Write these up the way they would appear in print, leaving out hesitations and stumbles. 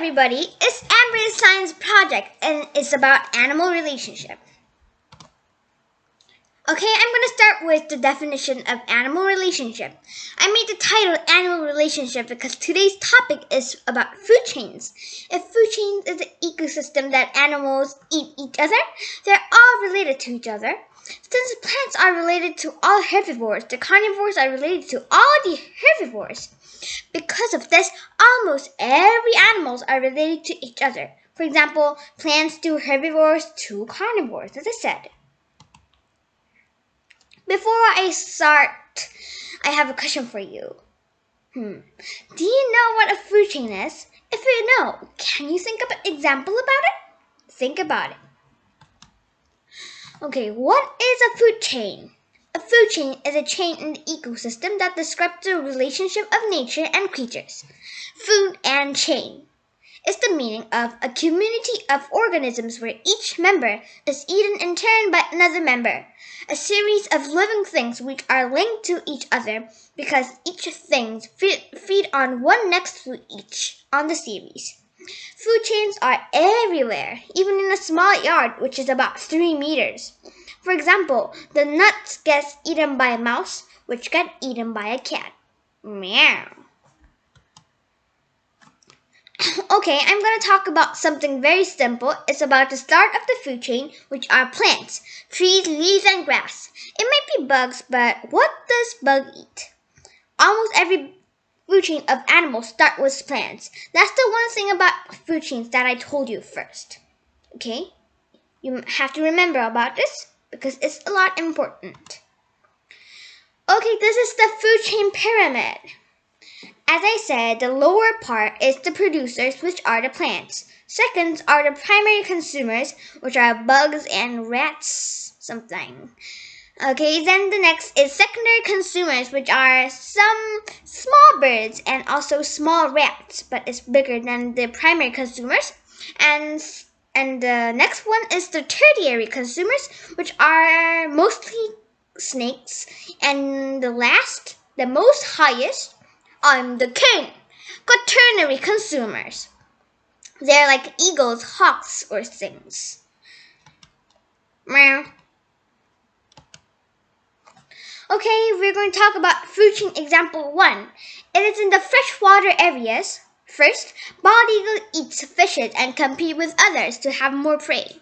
everybody, it's Amber's Science Project and it's about animal relationship. Okay, I'm going to start with the definition of animal relationship. I made the title Animal Relationship because today's topic is about food chains. If food chains is an ecosystem that animals eat each other, they're all related to each other. Since plants are related to all herbivores, the carnivores are related to all the herbivores. Because of this, almost every animals are related to each other. For example, plants to herbivores to carnivores, as I said. Before I start, I have a question for you. Do you know what a food chain is? If you know, can you think of an example about it? Think about it. Okay, what is a food chain? A food chain is a chain in the ecosystem that describes the relationship of nature and creatures. Food and chain is the meaning of a community of organisms where each member is eaten in turn by another member. A series of living things which are linked to each other because each thing feed on one next to each on the series. Food chains are everywhere, even in a small yard which is about 3 meters. For example, the nuts gets eaten by a mouse, which get eaten by a cat. Meow. Okay, I'm going to talk about something very simple. It's about the start of the food chain, which are plants, trees, leaves, and grass. It might be bugs, but what does bug eat? Almost every food chain of animals start with plants. That's the one thing about food chains that I told you first. Okay? You have to remember about this because it's a lot important. Okay, this is the food chain pyramid. As I said, the lower part is the producers, which are the plants. Seconds are the primary consumers, which are bugs and rats, something. Okay, then the next is secondary consumers, which are some small birds and also small rats, but it's bigger than the primary consumers. And the next one is the tertiary consumers, which are mostly snakes. And the last, the most highest, the king, quaternary consumers. They're like eagles, hawks, or things. Meow. Okay, we're going to talk about food chain example 1. It is in the freshwater areas. First, bald eagle eats fishes and compete with others to have more prey.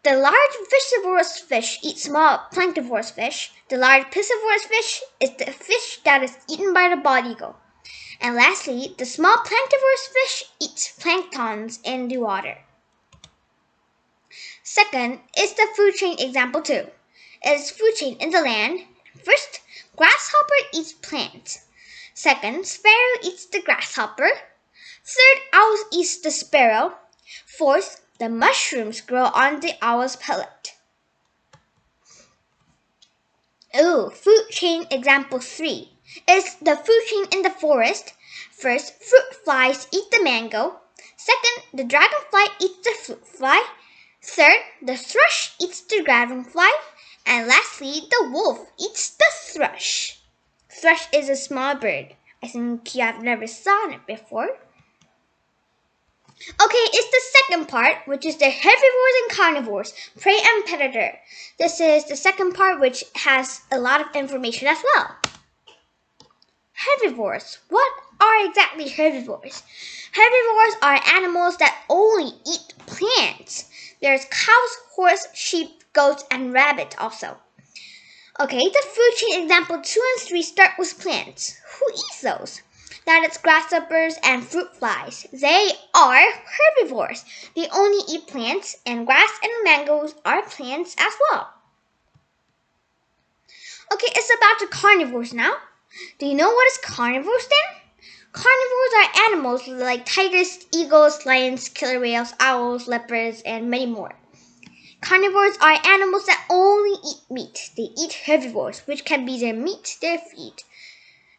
The large piscivorous fish eats small planktivorous fish. The large piscivorous fish is the fish that is eaten by the bald eagle. And lastly, the small planktivorous fish eats planktons in the water. Second is the food chain example 2. It is food chain in the land. First, grasshopper eats plants. Second, sparrow eats the grasshopper. Third, owl eats the sparrow. Fourth, the mushrooms grow on the owl's pellet. Food chain example 3 is the food chain in the forest. First, fruit flies eat the mango. Second, the dragonfly eats the fruit fly. Third, the thrush eats the dragonfly. And lastly, the wolf eats the thrush. Thrush is a small bird. I think you have never seen it before. Okay, it's the second part, which is the herbivores and carnivores, prey and predator. This is the second part, which has a lot of information as well. Herbivores. What are exactly herbivores? Herbivores are animals that only eat plants. There's cows, horse, sheep, goats, and rabbit also. Okay, the food chain example 2 and 3 start with plants. Who eats those? That is grasshoppers and fruit flies. They are herbivores. They only eat plants, and grass and mangoes are plants as well. Okay, it's about the carnivores now. Do you know what is carnivores then? Carnivores are animals like tigers, eagles, lions, killer whales, owls, leopards, and many more. Carnivores are animals that only eat meat. They eat herbivores, which can be their meat, their feed.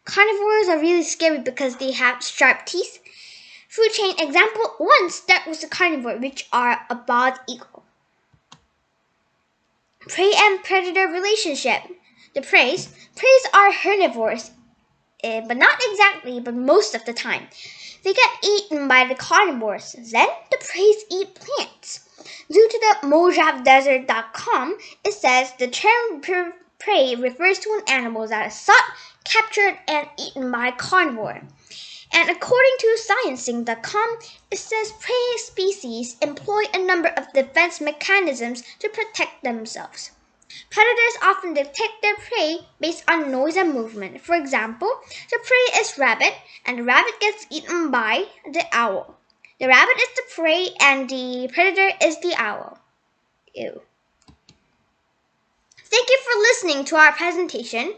Carnivores are really scary because they have sharp teeth. Food chain example 1 start with the carnivore, which are a bald eagle. Prey and predator relationship. The preys are herbivores, but not exactly, but most of the time. They get eaten by the carnivores. Then the prey eat plants. Due to the mojavdesert.com, it says the term prey refers to an animal that is sought, captured, and eaten by a carnivore. And according to sciencing.com, it says prey species employ a number of defense mechanisms to protect themselves. Predators often detect their prey based on noise and movement. For example, the prey is rabbit, and the rabbit gets eaten by the owl. The rabbit is the prey, and the predator is the owl. Ew. Thank you for listening to our presentation.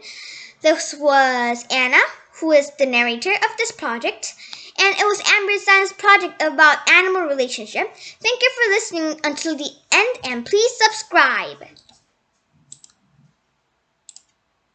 This was Anna, who is the narrator of this project, and it was Amber's science project about animal relationship. Thank you for listening until the end, and please subscribe.